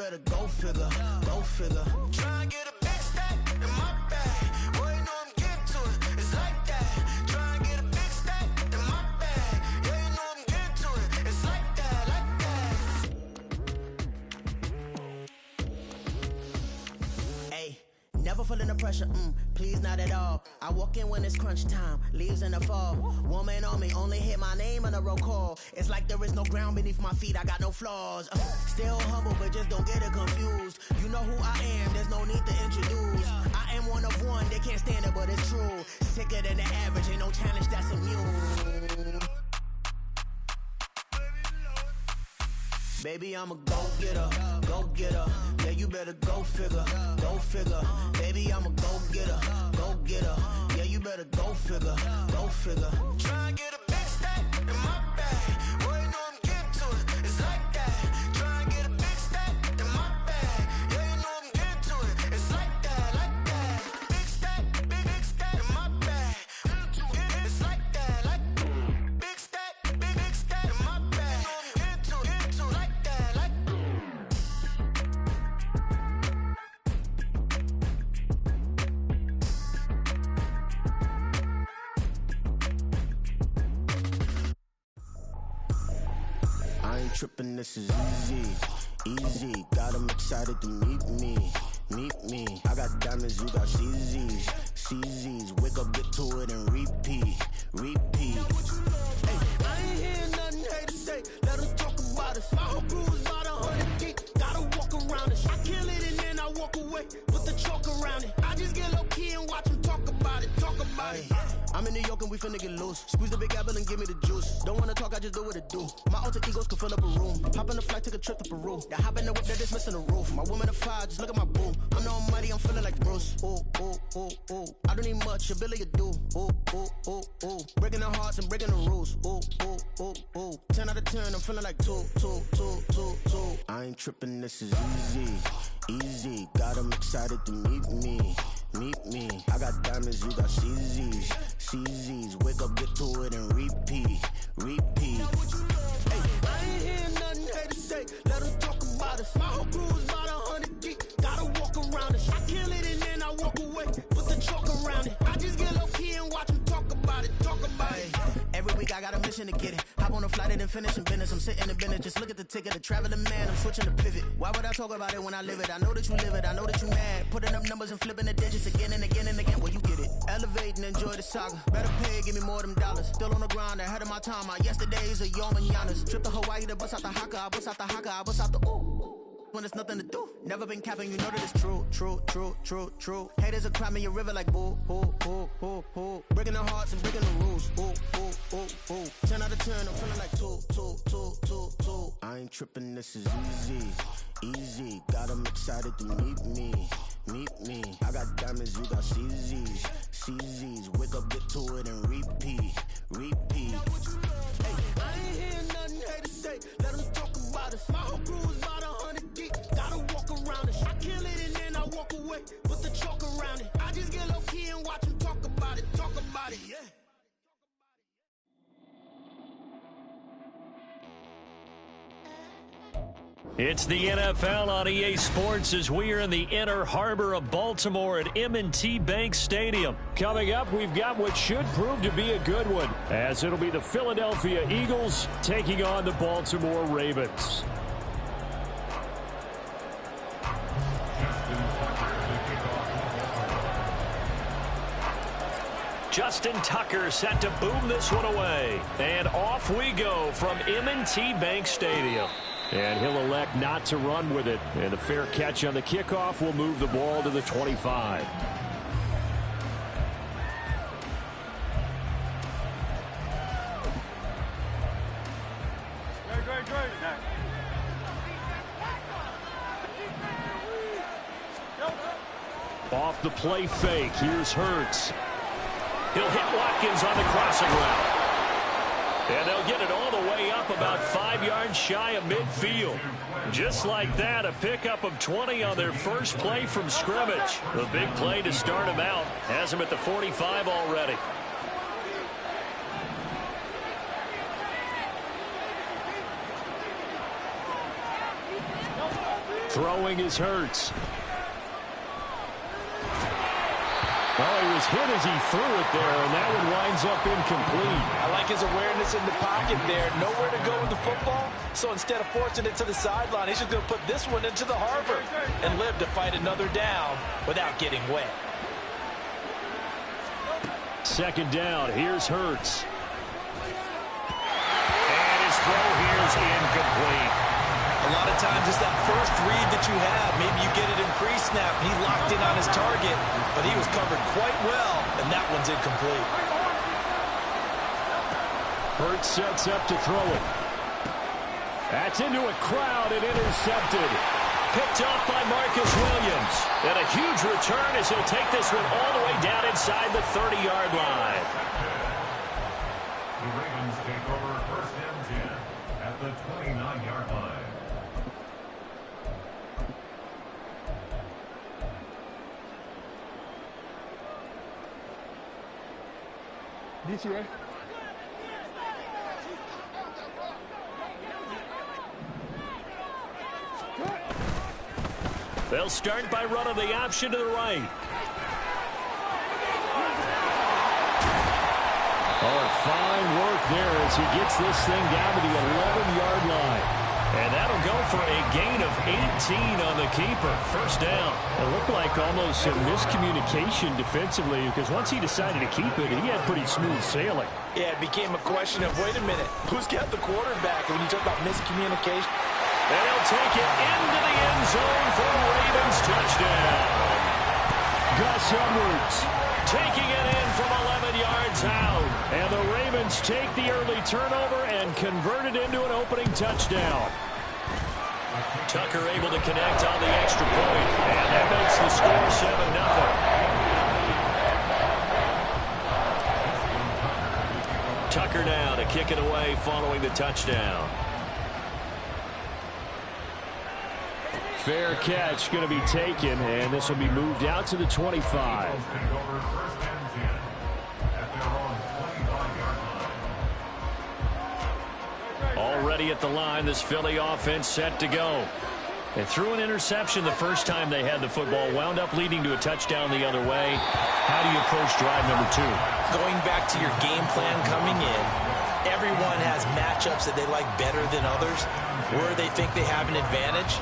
better go figure, go figure. Try and get a big stack in my bag. Boy, you know I'm getting to it. It's like that. Try and get a big stack in my bag. Yeah, you know I'm getting to it. It's like that, like that. Hey, never feeling the pressure, please not at all. I walk in when it's crunch time, leaves in the fall. Woman on me, only hit my name on a roll call. It's like there is no ground beneath my feet, I got no flaws. Still humble, but just don't get it confused. You know who I am, there's no need to introduce. I am one of one, they can't stand it, but it's true. Sicker than the average, ain't no challenge that's immune. Baby, I'm a go-getter, go-getter. Yeah, you better go figure, go figure. Baby, I'm a go-getter, go-getter. Yeah, you better go figure, go figure. Try and get a big stack in my bag. Boy, you know I'm getting to it. It's like that. Try and get a big stack in my bag. Yeah, you know I'm getting to it. It's like that, like that. Big stack, big stack in my bag. It's like that, like big stack, big stack in my bag. You know I'm getting to it, like that, like. I ain't trippin', this is easy, easy. Got 'em excited to meet me, meet me. I got diamonds, you got CZs, CZs. Wake up, get to it, and repeat, repeat. Hey, I ain't hearing nothing haters say. Let 'em talk about us. My whole crew is about 100 deep. Gotta walk around it. I kill it and then I walk away with the chalk around it. I just get low key and watch 'em talk about it, talk about it. I'm in New York and we finna get loose. Squeeze the big apple and give me the juice. Don't wanna talk, I just do what it do. My alter egos can fill up a room. Hop on the flight, take a trip to Peru. The hop in the whip that is missing the roof. My woman of fire, just look at my boo. I'm no money, I'm feeling like Bruce. Ooh, ooh, ooh, ooh. I don't need much, ability to do. Ooh, ooh, ooh, ooh. Breaking the hearts and breaking the rules. Ooh, ooh, ooh, ooh. 10 out of 10, I'm feeling like 2, 2, 2, 2, 2. I ain't tripping, this is easy, easy. Got 'em excited to meet me, meet me. I got diamonds, you got CZs, CZs. Wake up, get to it, and repeat, repeat. Hey, I ain't hearing nothing haters say. Let 'em talk about us. My whole crew is about 100 deep. Gotta walk around us. I kill it and then I walk away with the chalk around it. I just get low key and watch 'em talk about it, talk about it. Every week I got a mission to get it. Hop on a flight and then finish in business. I'm sitting in business, just look at the ticket. A traveling man, I'm switching to pivot. Why would I talk about it when I live it? I know that you live it, I know that you mad. Putting up numbers and flipping the digits again and again and again. Well, you get it. Elevate and enjoy the saga. Better pay, give me more them dollars. Still on the grind, ahead of my time. My yesterdays are your mananas. Trip to Hawaii to bust out the haka. I bust out the haka, I bust out the ooh. When there's nothing to do. Never been capping, you know that it's true, true, true, true, true. Haters are climbing your river like boo, boo, boo, boo, boo. Breaking their hearts and breaking the rules. Ooh, ooh, ooh, ooh. 10 out of 10, I'm feeling like 2, 2, 2, 2, 2. I ain't tripping, this is easy, easy. Got 'em excited to meet me, meet me. I got diamonds, you got CZs, CZs. Wake up, get to it, and repeat, repeat. Hey, I ain't hearing nothing haters say. Let 'em talk about us. My whole crew is about 100 deep. Gotta walk around it. I kill it and then I walk away with the chalk around it. I just get low key and watch 'em talk about it, talk about it, yeah. It's the NFL on EA Sports as we are in the inner harbor of Baltimore at M&T Bank Stadium. Coming up, we've got what should prove to be a good one, as it'll be the Philadelphia Eagles taking on the Baltimore Ravens. Justin Tucker set to boom this one away. And off we go from M&T Bank Stadium. And he'll elect not to run with it. And a fair catch on the kickoff will move the ball to the 25. Off the play fake, here's Hurts. He'll hit Watkins on the crossing route. And they'll get it all the way up about 5 yards shy of midfield. Just like that, a pickup of 20 on their first play from scrimmage. The big play to start him out has him at the 45 already. Throwing is Hurts. Oh, he was hit as he threw it there, and that one winds up incomplete. I like his awareness in the pocket there. Nowhere to go with the football. So instead of forcing it to the sideline, he's just going to put this one into the harbor and live to fight another down without getting wet. Second down. Here's Hurts. And his throw here is incomplete. A lot of times it's that first read that you have. Maybe you get it in pre-snap, and he locked in on his target, but he was covered quite well, and that one's incomplete. Hurts sets up to throw it. That's into a crowd and intercepted. Picked off by Marcus Williams. And a huge return as he'll take this one all the way down inside the 30-yard line. The Ravens take over first and 10 at the 29-yard line. DC, right? They'll start by running the option to the right. Oh, fine work there as he gets this thing down to the 11-yard line. And that'll go for a gain of 18 on the keeper. First down. It looked like almost a miscommunication defensively because once he decided to keep it, he had pretty smooth sailing. Yeah, it became a question of, wait a minute, who's got the quarterback? And when you talk about miscommunication. And he'll take it into the end zone for a Ravens touchdown. Gus Edwards taking it in from 11 yards out. And the Ravens take the early turnover and convert it into an opening touchdown. Tucker able to connect on the extra point. And that makes the score 7-0. Tucker now to kick it away following the touchdown. Fair catch going to be taken, and this will be moved out to the 25. Already at the line, this Philly offense set to go. They threw an interception the first time they had the football, wound up leading to a touchdown the other way. How do you approach drive number 2? Going back to your game plan coming in, everyone has matchups that they like better than others, where they think they have an advantage.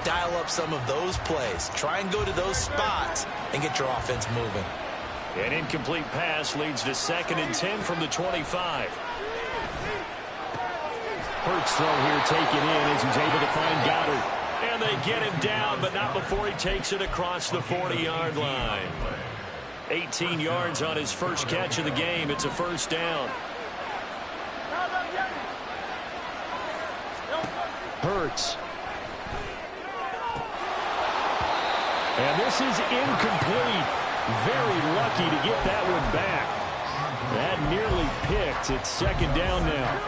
Dial up some of those plays. Try and go to those spots and get your offense moving. An incomplete pass leads to 2nd and 10 from the 25. Hurts throw here taken in as he's able to find Goddard. And they get him down, but not before he takes it across the 40-yard line. 18 yards on his first catch of the game. It's a first down. Hurts. And this is incomplete. Very lucky to get that one back. That nearly picked. It's 2nd down now.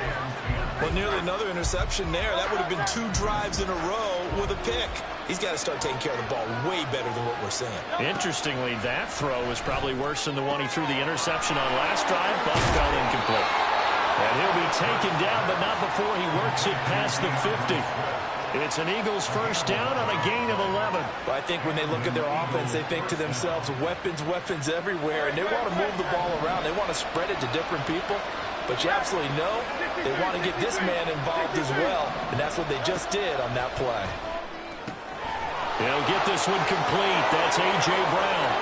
Well, nearly another interception there. That would have been 2 drives in a row with a pick. He's got to start taking care of the ball way better than what we're seeing. Interestingly, that throw was probably worse than the one he threw the interception on last drive, but fell incomplete. And he'll be taken down, but not before he works it past the 50. It's an Eagles first down on a gain of 11. Well, I think when they look at their offense, they think to themselves, weapons, weapons everywhere, and they want to move the ball around. They want to spread it to different people. But you absolutely know they want to get this man involved as well, and that's what they just did on that play. They'll get this one complete. That's A.J. Brown.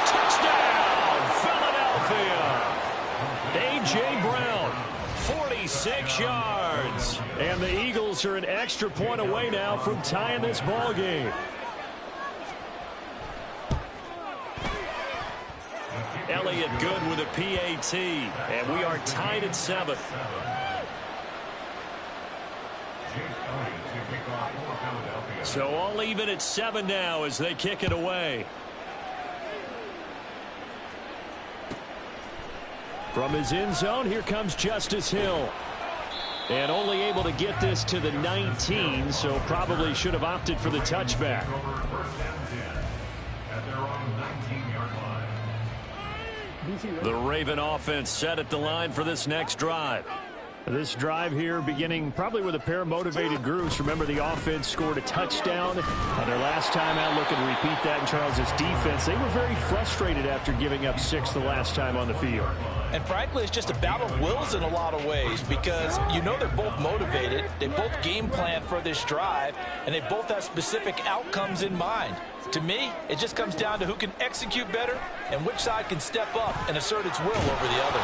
Touchdown, Philadelphia. A.J. Brown, 46 yards. And the Eagles are an extra point away now from tying this ball game. Elliott good with a PAT, and we are tied at 7. So all even at 7 now as they kick it away. From his end zone, here comes Justice Hill. And only able to get this to the 19, so probably should have opted for the touchback. The Raven offense set at the line for this next drive. This drive here beginning probably with a pair of motivated groups. Remember, the offense scored a touchdown on their last time out. Looking to repeat that in Charles' defense. They were very frustrated after giving up 6 the last time on the field. And frankly, it's just a battle of wills in a lot of ways because you know they're both motivated. They both game plan for this drive, and they both have specific outcomes in mind. To me, it just comes down to who can execute better and which side can step up and assert its will over the other.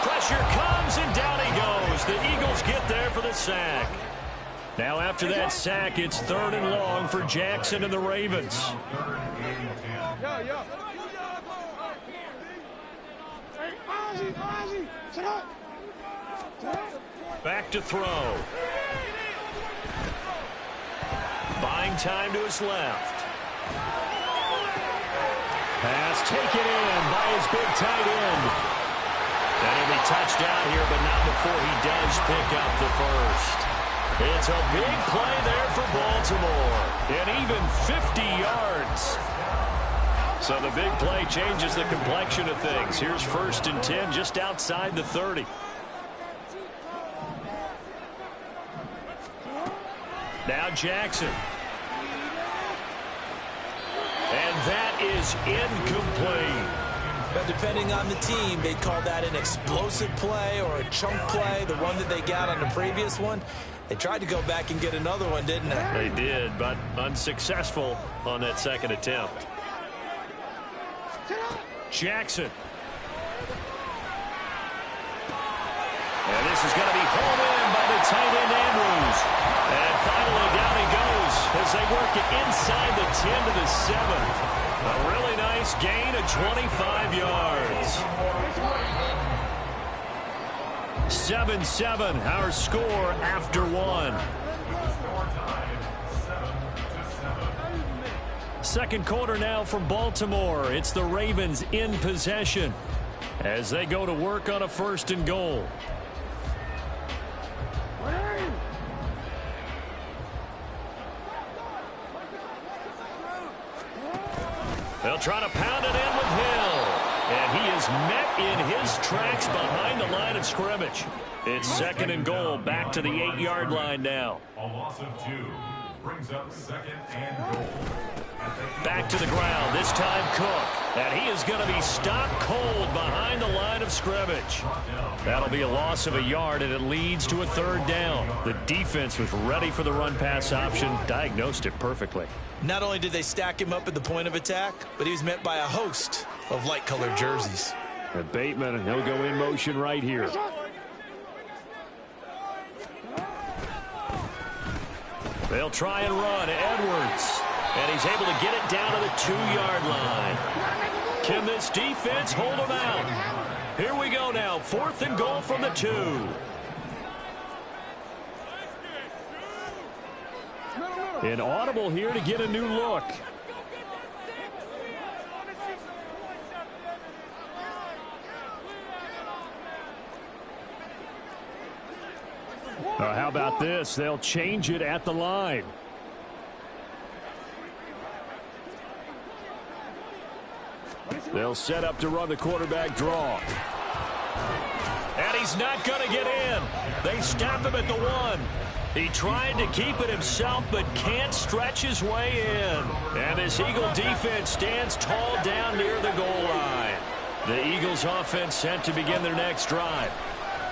Pressure comes, and down he goes. The Eagles get there for the sack. Now after that sack, it's 3rd and long for Jackson and the Ravens. Back to throw. Buying time to his left. Pass taken in by his big tight end. And he'll be touched down here, but not before he does pick up the first. It's a big play there for Baltimore. And even 50 yards. So the big play changes the complexion of things. Here's 1st and 10 just outside the 30. Now Jackson. And that is incomplete. But depending on the team, they'd call that an explosive play or a chunk play, the one that they got on the previous one. They tried to go back and get another one, didn't they? They did, but unsuccessful on that second attempt. Jackson. And this is going to be hauled in by the tight end Andrews. And finally down he goes as they work it inside the 10 to the 7. A really nice gain of 25 yards. 7-7, our score after 1. Second quarter now from Baltimore. It's the Ravens in possession as they go to work on a 1st and goal. They'll try to pound it in with Hill. And he is met in his tracks behind the line of scrimmage. It's 2nd and goal, back to the 8-yard line now. A loss of 2 brings up 2nd and goal. Back to the ground, this time Cook. And he is going to be stopped cold behind the line of scrimmage. That'll be a loss of a yard, and it leads to a 3rd down. The defense was ready for the run-pass option, diagnosed it perfectly. Not only did they stack him up at the point of attack, but he was met by a host of light-colored jerseys. And Bateman, he'll go in motion right here. They'll try and run. Edwards. And he's able to get it down to the 2-yard line. Can this defense hold him out? Here we go now. 4th and goal from the 2. An audible here to get a new look. How about this? They'll change it at the line. They'll set up to run the quarterback draw. And he's not going to get in. They stop him at the 1. He tried to keep it himself, but can't stretch his way in. And this Eagle defense stands tall down near the goal line. The Eagles offense set to begin their next drive.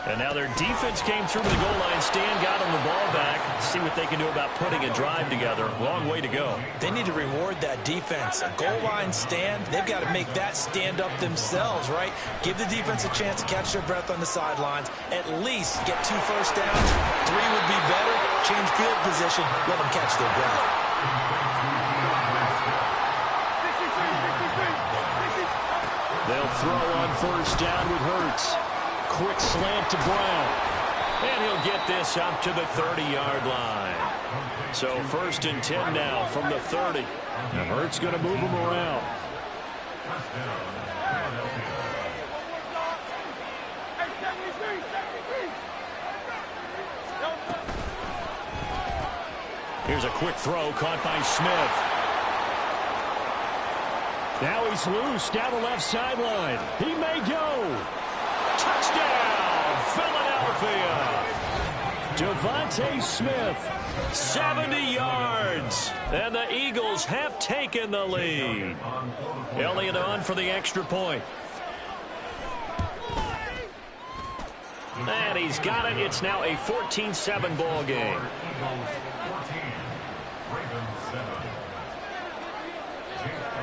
And now their defense came through to the goal line stand, got them the ball back. See what they can do about putting a drive together. Long way to go. They need to reward that defense. A goal line stand, they've got to make that stand up themselves, right? Give the defense a chance to catch their breath on the sidelines. At least get 2 first downs. 3 would be better. Change field position. Let them catch their breath. They'll throw on 1st down with Hurts. Quick slant to Brown. And he'll get this up to the 30-yard line. So 1st and 10 now from the 30. And Hurts going to move him around. Here's a quick throw caught by Smith. Now he's loose down the left sideline. He may go. Touchdown! Philadelphia! Philadelphia. Devontae Smith, 70 yards. And the Eagles have taken the lead. Elliott on for the extra point. And he's got it. It's now a 14-7 ball game.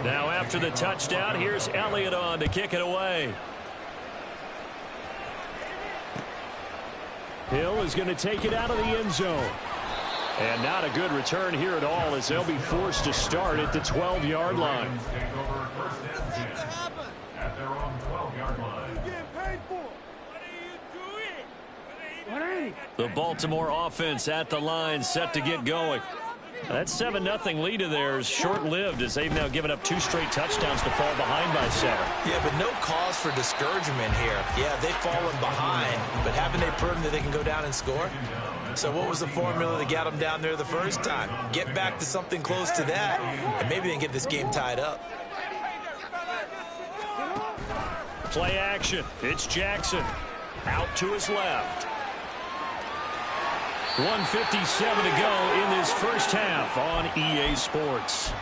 Now after the touchdown, here's Elliott on to kick it away. Hill is going to take it out of the end zone. And not a good return here at all as they'll be forced to start at the 12-yard line. At their own 12-yard line. The Baltimore offense at the line, set to get going. That 7-0 lead of theirs short-lived as they've now given up 2 straight touchdowns to fall behind by 7. Yeah, but no cause for discouragement here. Yeah, they've fallen behind, but haven't they proven that they can go down and score? So what was the formula that got them down there the first time? Get back to something close to that, and maybe they can get this game tied up. Play action. It's Jackson. Out to his left. 1:57 to go in this first half on EA Sports.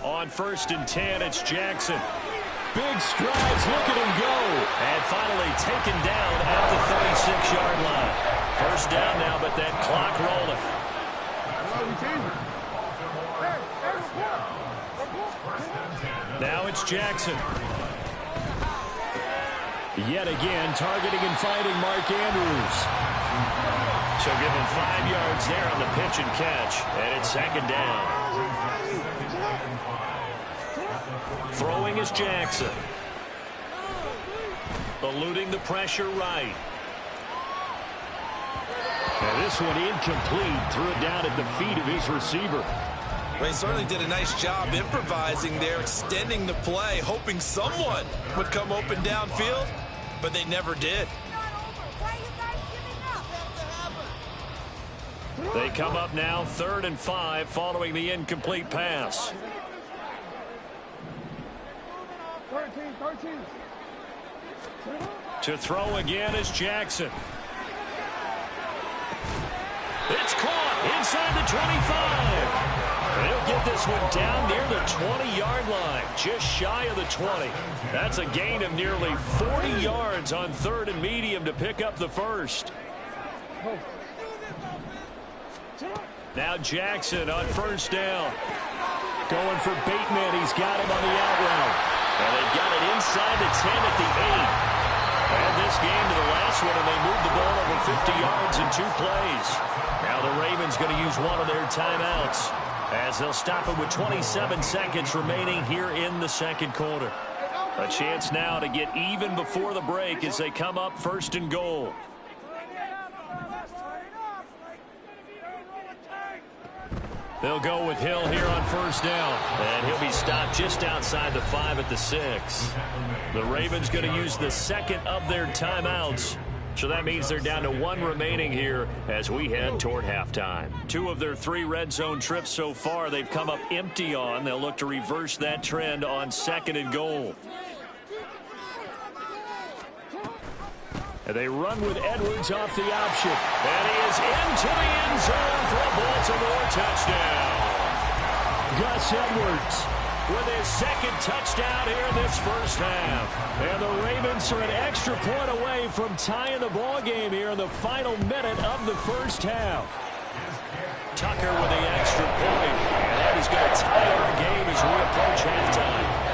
On 1st and 10, it's Jackson. Big strides, look at him go. And finally taken down at the 36-yard line. First down now, but that clock rolling. Now it's Jackson. Yet again, targeting and finding Mark Andrews. So give him 5 yards there on the pitch and catch. And it's 2nd down. Throwing is Jackson. Eluding the pressure right. And this one incomplete. Threw it down at the feet of his receiver. Well, he certainly did a nice job improvising there, extending the play, hoping someone would come open downfield, but they never did. They come up now 3rd and 5 following the incomplete pass. 13. To throw again is Jackson. It's caught inside the 25. They'll get this one down near the 20-yard line, just shy of the 20. That's a gain of nearly 40 yards on 3rd and medium to pick up the first. Now Jackson on 1st down. Going for Bateman. He's got him on the out route. And they've got it inside the 10 at the 8. And this game to the last one, and they moved the ball over 50 yards in 2 plays. Now the Ravens going to use one of their timeouts as they'll stop it with 27 seconds remaining here in the 2nd quarter. A chance now to get even before the break as they come up 1st and goal. They'll go with Hill here on 1st down. And he'll be stopped just outside the 5 at the 6. The Ravens going to use the 2nd of their timeouts. So that means they're down to 1 remaining here as we head toward halftime. 2 of their 3 red zone trips so far they've come up empty on. They'll look to reverse that trend on 2nd and goal. And they run with Edwards off the option. And he is into the end zone for a Baltimore touchdown. Gus Edwards with his 2nd touchdown here in this first half. And the Ravens are an extra point away from tying the ball game here in the final minute of the first half. Tucker with the extra point. And that is going to tie our game as we approach halftime.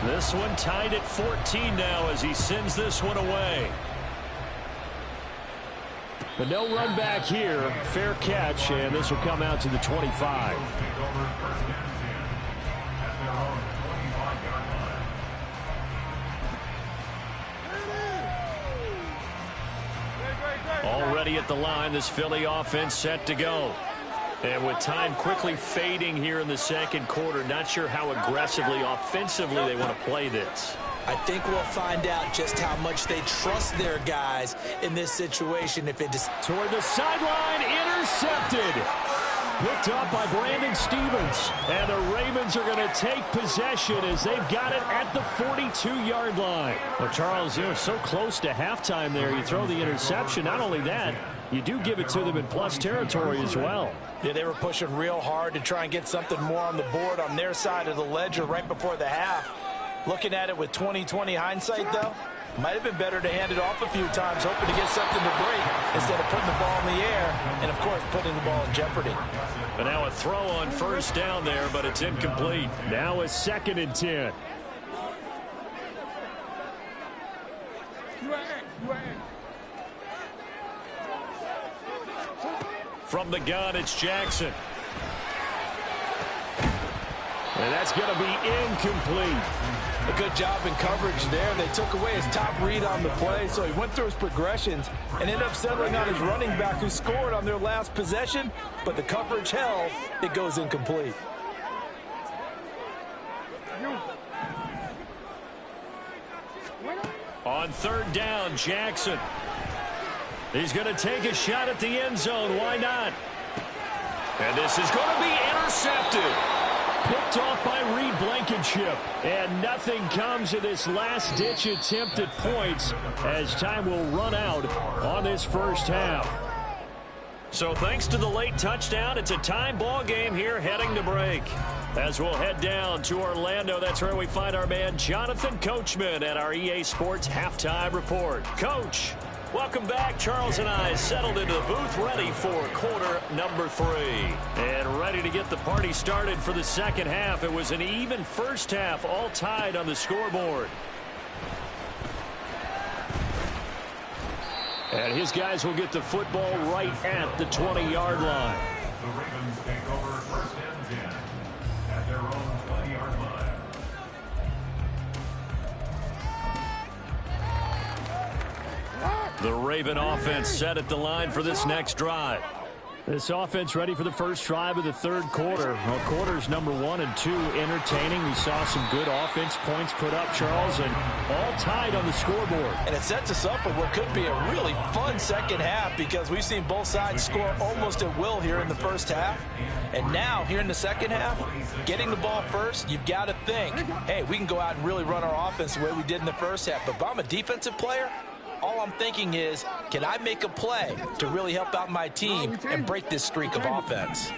This one tied at 14 now as he sends this one away. But no run back here. Fair catch, and this will come out to the 25. Already at the line, this Philly offense set to go. And with time quickly fading here in the second quarter, not sure how aggressively, offensively they want to play this. I think we'll find out just how much they trust their guys in this situation. If it just toward the sideline, intercepted. Picked up by Brandon Stephens. And the Ravens are going to take possession as they've got it at the 42-yard line. Well, Charles, you're so close to halftime there. You throw the interception. Not only that, you do give it to them in plus territory as well. Yeah, they were pushing real hard to try and get something more on the board on their side of the ledger right before the half. Looking at it with 20/20 hindsight, though, might have been better to hand it off a few times, hoping to get something to break instead of putting the ball in the air and, of course, putting the ball in jeopardy. But now a throw on first down there, but it's incomplete. Now a 2nd and 10. From the gun, it's Jackson. And that's going to be incomplete. A good job in coverage there. They took away his top read on the play, so he went through his progressions and ended up settling on his running back who scored on their last possession, but the coverage held. It goes incomplete. On 3rd down, Jackson. He's going to take a shot at the end zone. Why not? And this is going to be intercepted. Picked off by Reed Blankenship. And nothing comes of this last-ditch attempt at points as time will run out on this first half. So thanks to the late touchdown, it's a time ball game here heading to break. As we'll head down to Orlando, that's where we find our man Jonathan Coachman at our EA Sports Halftime Report. Coach, welcome back. Charles and I settled into the booth ready for quarter number 3. And ready to get the party started for the second half. It was an even first half, all tied on the scoreboard. And his guys will get the football right at the 20-yard line. The Ravens take over 1st and 10 at their own 20-yard line. The Raven offense set at the line for this next drive. This offense ready for the first drive of the third quarter. Well, quarters number 1 and 2 entertaining. We saw some good offense points put up, Charles, and all tied on the scoreboard. And it sets us up for what could be a really fun second half because we've seen both sides score almost at will here in the first half. And now, here in the second half, getting the ball first, you've got to think, hey, we can go out and really run our offense the way we did in the first half. But if I'm a defensive player, all I'm thinking is, can I make a play to really help out my team and break this streak of offense?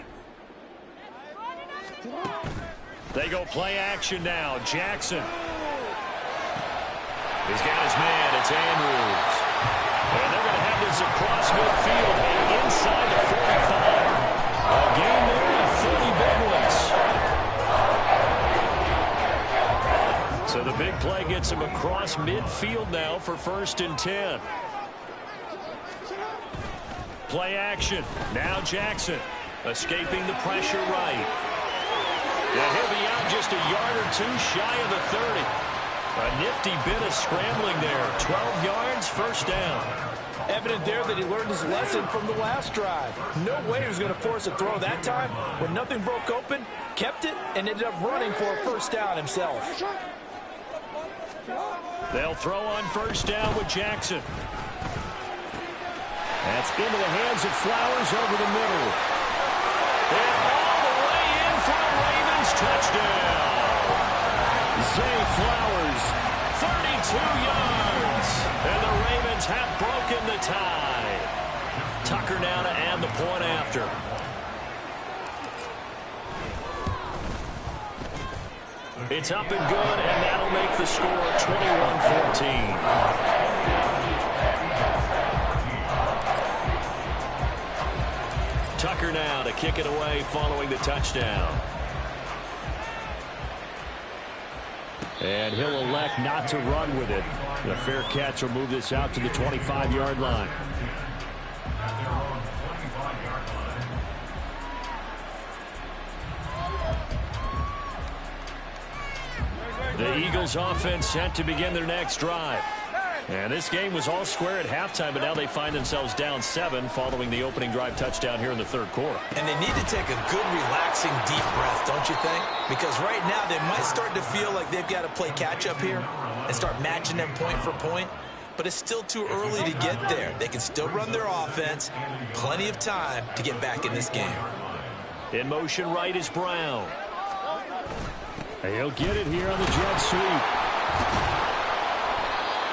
They go play action now. Jackson. He's got his man. It's Andrews. And they're going to have this across midfield and inside the 45. A game there with 30 big ones. So the big play gets him across midfield now for 1st and 10. Play action. Now Jackson escaping the pressure right. Yeah, he'll be out just a yard or 2 shy of the 30. A nifty bit of scrambling there. 12 yards, 1st down. Evident there that he learned his lesson from the last drive. No way he was going to force a throw that time. When nothing broke open, kept it, and ended up running for a 1st down himself. They'll throw on 1st down with Jackson. That's into the hands of Flowers over the middle. And all the way in for a Ravens touchdown. Zay Flowers. 32 yards. And the Ravens have broken the tie. Tucker now to add the point after. It's up and good, and that'll make the score 21-14. Tucker now to kick it away following the touchdown. And he'll elect not to run with it. The fair catch will move this out to the 25-yard line. The Eagles offense set to begin their next drive. And this game was all square at halftime, but now they find themselves down 7 following the opening drive touchdown here in the third quarter. And they need to take a good, relaxing, deep breath, don't you think? Because right now they might start to feel like they've got to play catch-up here and start matching them point for point. But it's still too early to get there. They can still run their offense. Plenty of time to get back in this game. In motion right is Brown. He'll get it here on the jet sweep.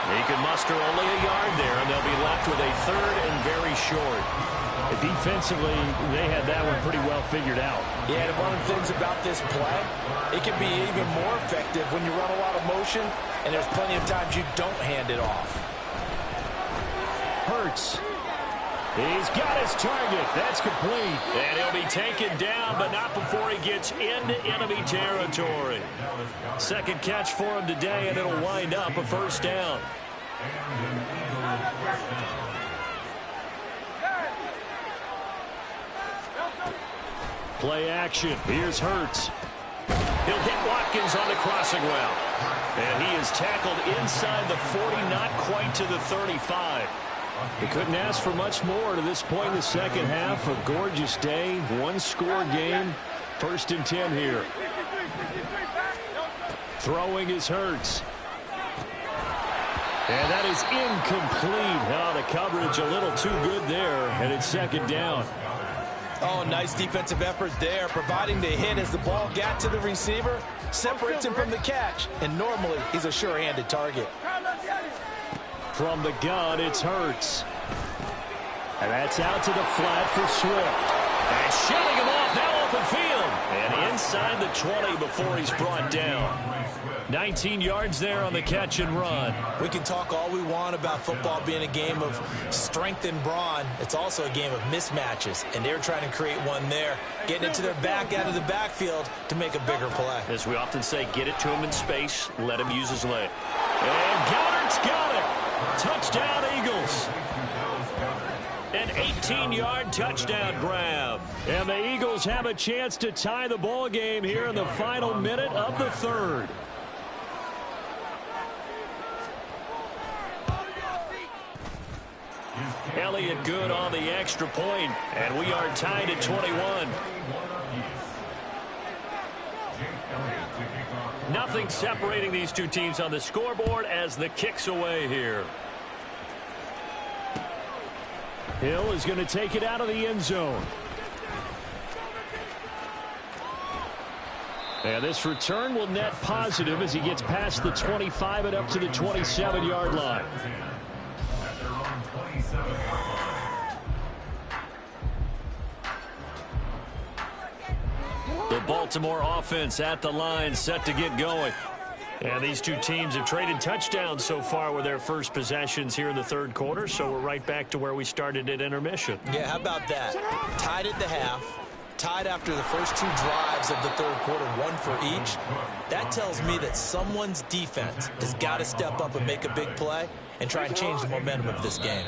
He can muster only a yard there, and they'll be left with a third and very short. Defensively, they had that one pretty well figured out. Yeah, and one of the things about this play, it can be even more effective when you run a lot of motion, and there's plenty of times you don't hand it off. Hurts. He's got his target. That's complete. And he'll be taken down, but not before he gets into enemy territory. Second catch for him today, and it'll wind up a first down. Play action. Here's Hurts. He'll hit Watkins on the crossing route. And he is tackled inside the 40, not quite to the 35. They couldn't ask for much more to this point in the second half. A gorgeous day, one-score game. 1st and 10 here. Throwing is Hurts. And that is incomplete. Oh, the coverage a little too good there, and it's second down. Oh, nice defensive effort there, providing the hit as the ball got to the receiver, separates him from the catch, and normally he's a sure-handed target. From the gun, it's Hurts. And that's out to the flat for Swift. And shutting him off, now open field. And inside the 20 before he's brought down. 19 yards there on the catch and run. We can talk all we want about football being a game of strength and brawn. It's also a game of mismatches, and they're trying to create one there, getting it to their back out of the backfield to make a bigger play. As we often say, get it to him in space, let him use his leg. And Goddard's got it. Touchdown, Eagles. An 18-yard touchdown grab. And the Eagles have a chance to tie the ball game here in the final minute of the third. Elliott good on the extra point, and we are tied at 21. Nothing separating these two teams on the scoreboard as the kick's away here. Hill is going to take it out of the end zone. And this return will net positive as he gets past the 25 and up to the 27-yard line. The Baltimore offense at the line, set to get going. And these two teams have traded touchdowns so far with their first possessions here in the third quarter, so we're right back to where we started at intermission. Yeah, how about that? Tied at the half, tied after the first two drives of the third quarter, one for each. That tells me that someone's defense has got to step up and make a big play and try and change the momentum of this game.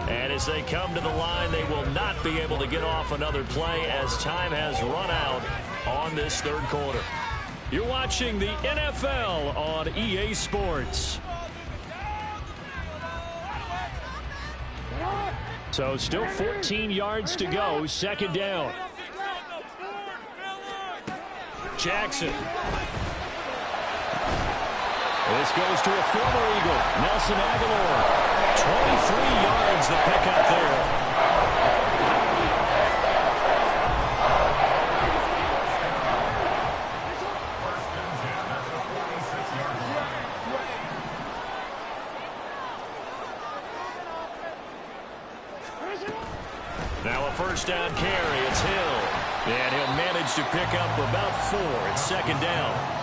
And as they come to the line, they will not be able to get off another play as time has run out on this third quarter. You're watching the NFL on EA Sports. So still 14 yards to go, second down. Jackson. This goes to a former Eagle, Nelson Aguilar. 23 yards the pickup there. Now a first down carry. It's Hill. And he'll manage to pick up about 4. It's second down.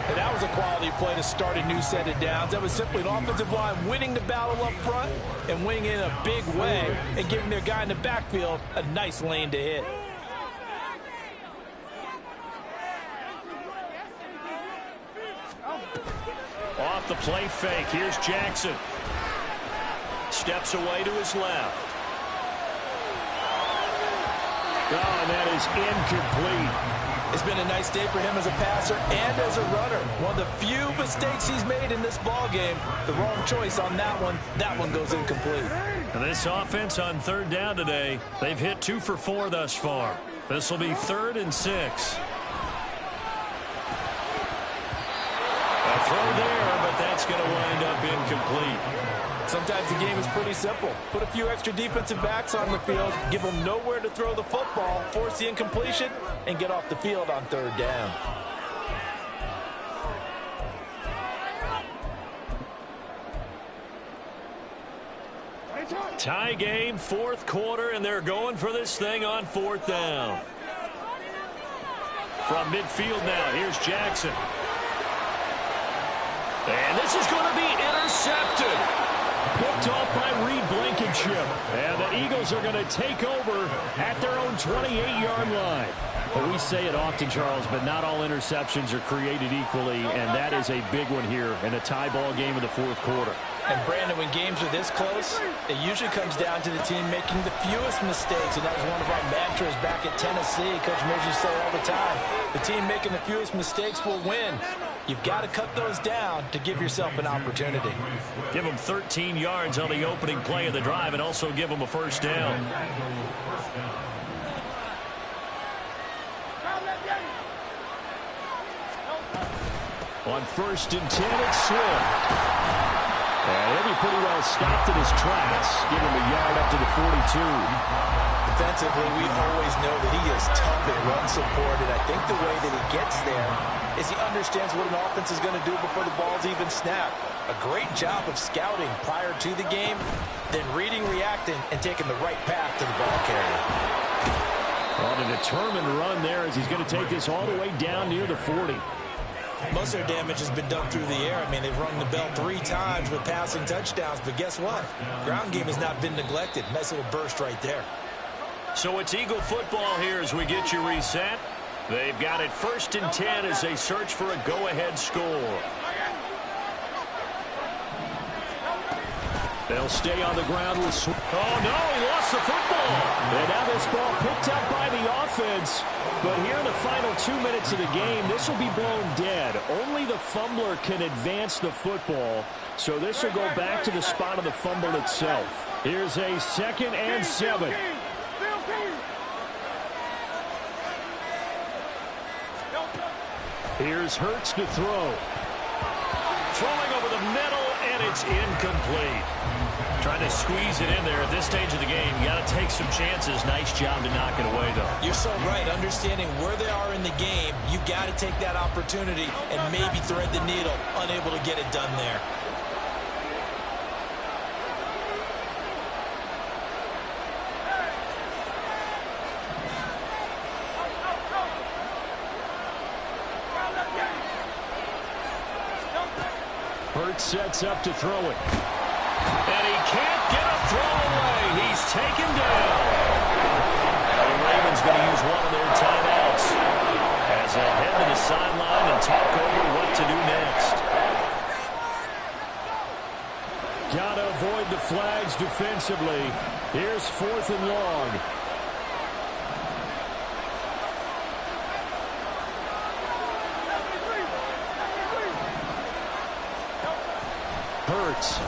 And that was a quality play to start a new set of downs. That was simply an offensive line winning the battle up front and winning in a big way and giving their guy in the backfield a nice lane to hit. Off the play fake. Here's Jackson. Steps away to his left. Oh, and that is incomplete. It's been a nice day for him as a passer and as a runner. One of the few mistakes he's made in this ball game. The wrong choice on that one. That one goes incomplete. And this offense on third down today, they've hit 2 for 4 thus far. This will be 3rd and 6. A throw there, but that's going to wind up incomplete. Sometimes the game is pretty simple. Put a few extra defensive backs on the field, give them nowhere to throw the football, force the incompletion, and get off the field on third down. Tie game, 4th quarter, and they're going for this thing on 4th down. From midfield now, here's Jackson. And this is going to be intercepted. Picked off by Reed Blankenship. And the Eagles are going to take over at their own 28-yard line. Well, we say it often, Charles, but not all interceptions are created equally, and that is a big one here in a tie ball game in the 4th quarter. And, Brandon, when games are this close, it usually comes down to the team making the fewest mistakes, and that was one of our mantras back at Tennessee. Coach Mills used to say all the time, the team making the fewest mistakes will win. You've got to cut those down to give yourself an opportunity. Give them 13 yards on the opening play of the drive and also give them a first down. On 1st and 10, it's Swift. And he'll be pretty well stopped in his tracks. Give him a yard up to the 42. Defensively, we always know that he is tough at run support, and I think the way that he gets there is he understands what an offense is going to do before the ball's even snapped. A great job of scouting prior to the game, then reading, reacting, and taking the right path to the ball carrier. On a determined run there as he's going to take this all the way down near the 40. Most of their damage has been done through the air. I mean, they've rung the bell 3 times with passing touchdowns, but guess what? Ground game has not been neglected. Nice little burst right there. So it's Eagle football here as we get you reset. They've got it 1st and 10 as they search for a go-ahead score. They'll stay on the ground with Swift. Oh, no, he lost the football. And now this ball picked up by the offense. But here in the final 2 minutes of the game, this will be blown dead. Only the fumbler can advance the football. So this will go back to the spot of the fumble itself. Here's a 2nd and 7. Here's Hurts to throw. Throwing over the middle, and it's incomplete. Trying to squeeze it in there at this stage of the game. You got to take some chances. Nice job to knock it away, though. You're so right. Understanding where they are in the game, you got to take that opportunity and maybe thread the needle. Unable to get it done there. Hurts sets up to throw it. And he can't get a throw away. He's taken down. Now the Ravens going to use one of their timeouts as they head to the sideline and talk over what to do next. Got to avoid the flags defensively. Here's 4th and long. Hurts.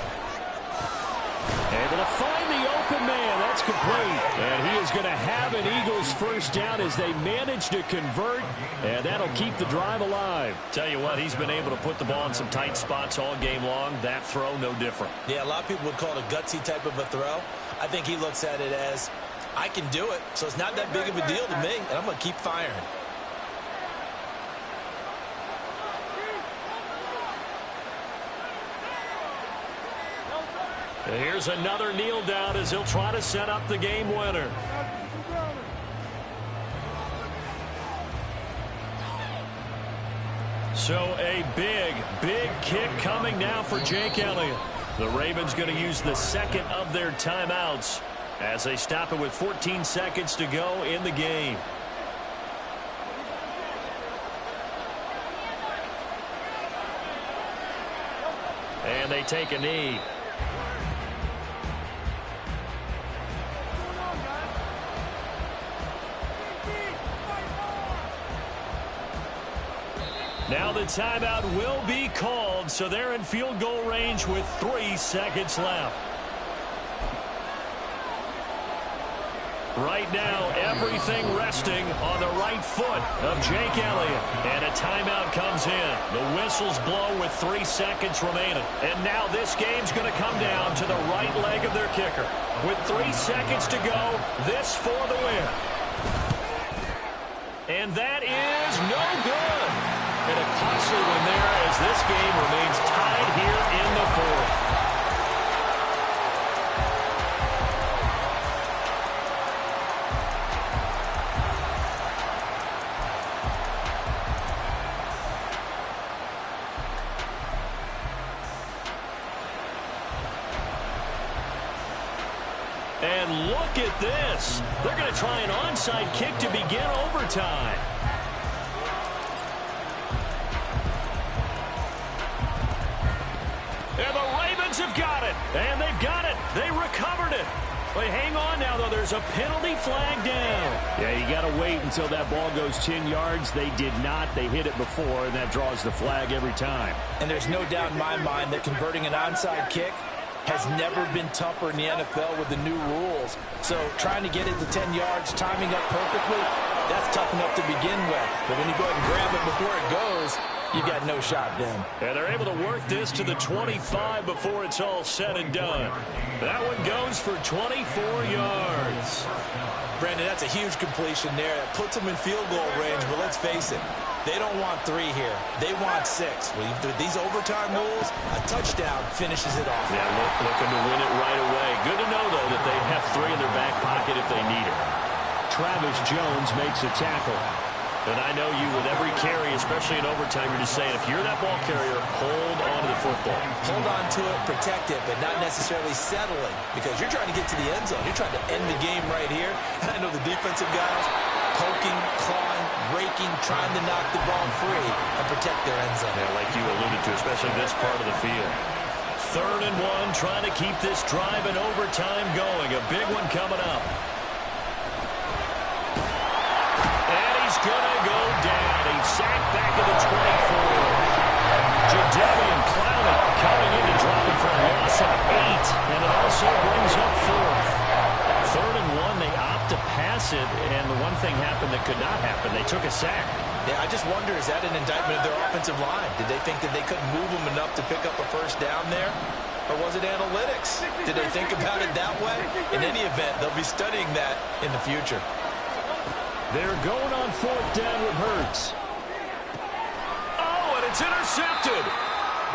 Able to find the open man. That's complete. And he is going to have an Eagles first down as they manage to convert. And that'll keep the drive alive. Tell you what, he's been able to put the ball in some tight spots all game long. That throw, no different. Yeah, a lot of people would call it a gutsy type of a throw. I think he looks at it as, I can do it, so it's not that big of a deal to me, and I'm going to keep firing. Here's another kneel down as he'll try to set up the game winner. So a big kick coming now for Jake Elliott. The Ravens going to use the 2nd of their timeouts as they stop it with 14 seconds to go in the game. And they take a knee. Now the timeout will be called, so they're in field goal range with 3 seconds left. Right now, everything resting on the right foot of Jake Elliott. And a timeout comes in. The whistles blow with 3 seconds remaining. And now this game's going to come down to the right leg of their kicker. With 3 seconds to go, this for the win. And that is no good. And a costly one there as this game remains tied here in the fourth. And look at this. They're going to try an onside kick to begin overtime. And the Ravens have got it. And they've got it. They recovered it. But hang on now, though. There's a penalty flag down. Yeah, you got to wait until that ball goes 10 yards. They did not. They hit it before, and that draws the flag every time. And there's no doubt in my mind that converting an onside kick has never been tougher in the NFL with the new rules. So trying to get it to 10 yards, timing up perfectly, that's tough enough to begin with. But when you go ahead and grab it before it goes, you've got no shot then. And they're able to work this to the 25 before it's all said and done. That one goes for 24 yards. Brandon, that's a huge completion there. That puts them in field goal range, but let's face it, they don't want 3 here. They want 6. Well, with these overtime rules, a touchdown finishes it off. Yeah, looking to win it right away. Good to know, though, that they have 3 in their back pocket if they need it. Travis Jones makes a tackle. And I know you, with every carry, especially in overtime, you're just saying, if you're that ball carrier, hold on to the football. Hold on to it, protect it, but not necessarily settling, because you're trying to get to the end zone. You're trying to end the game right here. And I know the defensive guys poking, clawing, raking, trying to knock the ball free and protect their end zone. Yeah, like you alluded to, especially this part of the field. 3rd and 1, trying to keep this drive in overtime going. A big one coming up. He's going to go down. He's sacked back to the 24. Jadeveon Clowney coming in to drop him for a loss of 8. And it also brings up 4th. 3rd and 1, they opt to pass it. And the one thing happened that could not happen. They took a sack. Yeah, I just wonder, is that an indictment of their offensive line? Did they think that they couldn't move them enough to pick up a first down there? Or was it analytics? Did they think about it that way? In any event, they'll be studying that in the future. They're going on 4th down with Hurts. Oh, and it's intercepted.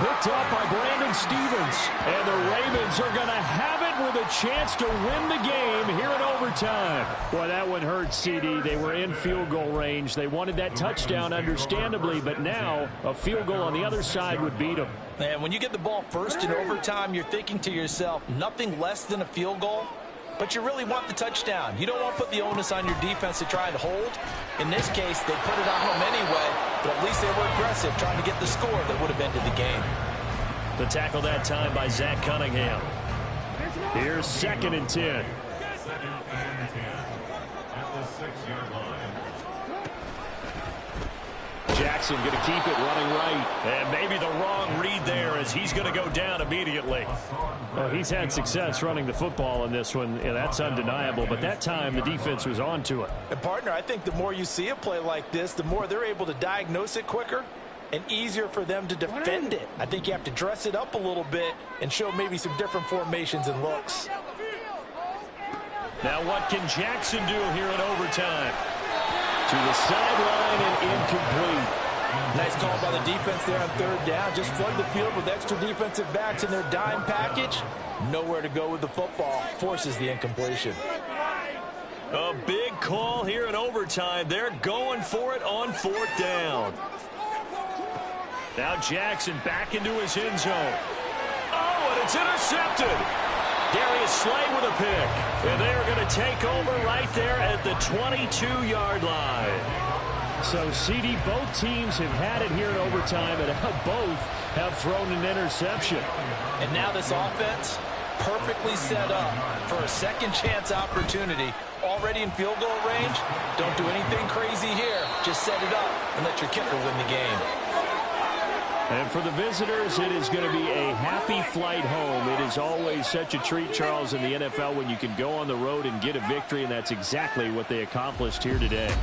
Picked up by Brandon Stephens. And the Ravens are going to have it with a chance to win the game here in overtime. Boy, that one hurt, CD. They were in field goal range. They wanted that touchdown, understandably, but now a field goal on the other side would beat them. And when you get the ball first in overtime, you're thinking to yourself, nothing less than a field goal. But you really want the touchdown. You don't want to put the onus on your defense to try and hold. In this case, they put it on them anyway, but at least they were aggressive, trying to get the score that would have ended the game. The tackle that time by Zach Cunningham. Here's 2nd and 10. 2nd and 10 at the 6-yard line. Jackson going to keep it running right. And maybe the wrong read there as he's going to go down immediately. Well, he's had success running the football in this one, and that's undeniable. But that time, the defense was on to it. And, partner, I think the more you see a play like this, the more they're able to diagnose it quicker and easier for them to defend it. I think you have to dress it up a little bit and show maybe some different formations and looks. Now what can Jackson do here in overtime? To the sideline and incomplete. Nice call by the defense there on 3rd down. Just flood the field with extra defensive backs in their dime package. Nowhere to go with the football. Forces the incompletion. A big call here in overtime. They're going for it on 4th down. Now Jackson back into his end zone. Oh, and it's intercepted. Darius Slay with a pick. And they're going to take over right there at the 22-yard line. So, CD, both teams have had it here in overtime, and both have thrown an interception. And now this offense perfectly set up for a second chance opportunity. Already in field goal range. Don't do anything crazy here. Just set it up and let your kicker win the game. And for the visitors, it is going to be a happy flight home. It is always such a treat, Charles, in the NFL when you can go on the road and get a victory, and that's exactly what they accomplished here today.